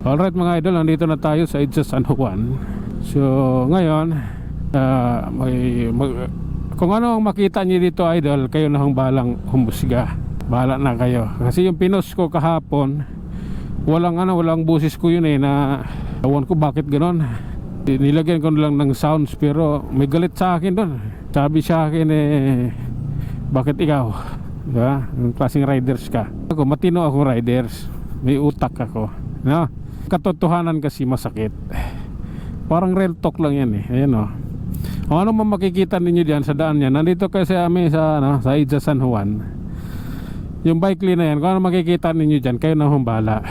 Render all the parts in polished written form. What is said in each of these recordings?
Alright mga idol, nandito na tayo sa EDSA San Juan. So ngayon kung ano ang makita niyo dito idol, kayo na hong balang humusga. Bahala na kayo. Kasi yung pinost ko kahapon, walang busis ko yun na ewan ko bakit ganon. Nilagyan ko lang ng sounds, pero may galit sa akin doon. Sabi sa akin bakit ikaw? Diba? Yung klaseng riders ka. Ako, matino ako riders. May utak ako. No? Katotohanan kasi masakit. Parang real talk lang yan Ayan ano man makikita ninyo diyan sa daan yan. Nandito kasi kami sa EDSA San Juan. Yung bike lane na yan, kung ano makikita ninyo diyan, kayo na humbala.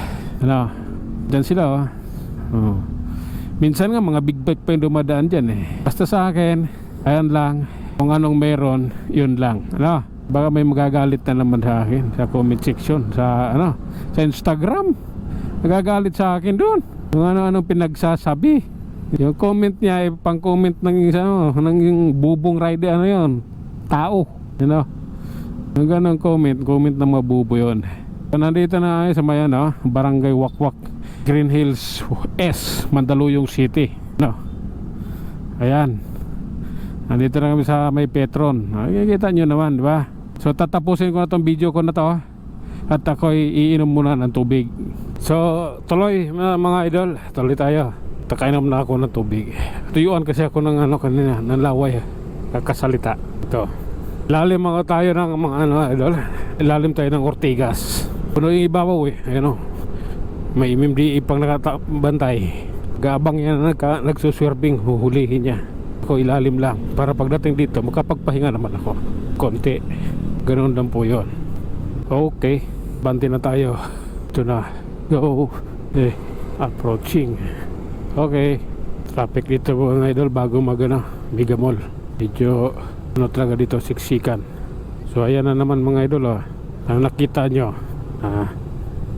Diyan sila Minsan nga mga big bike pa yung dumadaan diyan Basta sa akin, ayan lang. Kung anong meron, yun lang. Baka may magagalit na naman sa akin sa comment section, sa Instagram. Nagagalit sa akin doon kung ano-anong pinagsasabi. Yung comment niya pang comment ng ng bubong rider, yun, tao, yung ganong comment ng mabubo yun. Nandito na sa may Barangay Wakwak, Green Hills S, Mandaluyong City. Ayan, nandito na kami sa may Petron. Nakikita nyo naman, di ba? So tatapusin ko na tong video ko na to at ako'y iinom muna ng tubig. So tuloy mga idol, tuloy tayo. Takainom na ako ng tubig. Tuyuan kasi ako ng kanina, ng laway. Kakasalita. Ito. Ilalim ako tayo ng mga idol. Ilalim tayo ng Ortigas. Puno yung ibabaw May MMDA pang nakabantay. Gabang yan nagsuswerving, huhulihin niya. Ako ilalim lang. Para pagdating dito, makapagpahinga naman ako. Konti. Ganoon lang po yun. Okay. Banti na tayo. Ito na. Go. Approaching. Okay. Traffic dito mga idol bago Mega Mall. Medyo talaga dito, siksikan. So ayan na naman mga idol Ano nakita nyo?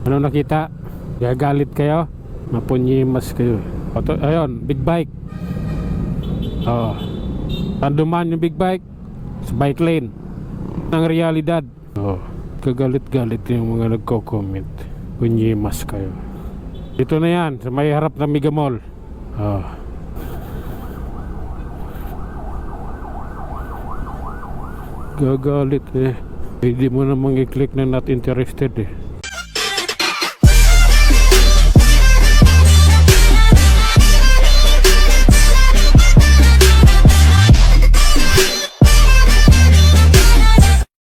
Ano nakita? Gagalit kayo? Mapunyimas kayo. Ayun, big bike. Tanduman yung big bike sa bike lane ng realidad. Kagalit-galit yung mga nagko-comment. Punyimas kayo. Dito na yan, sa may harap ng Mega Mall. Gagalit Pwede mo namang i-click na not interested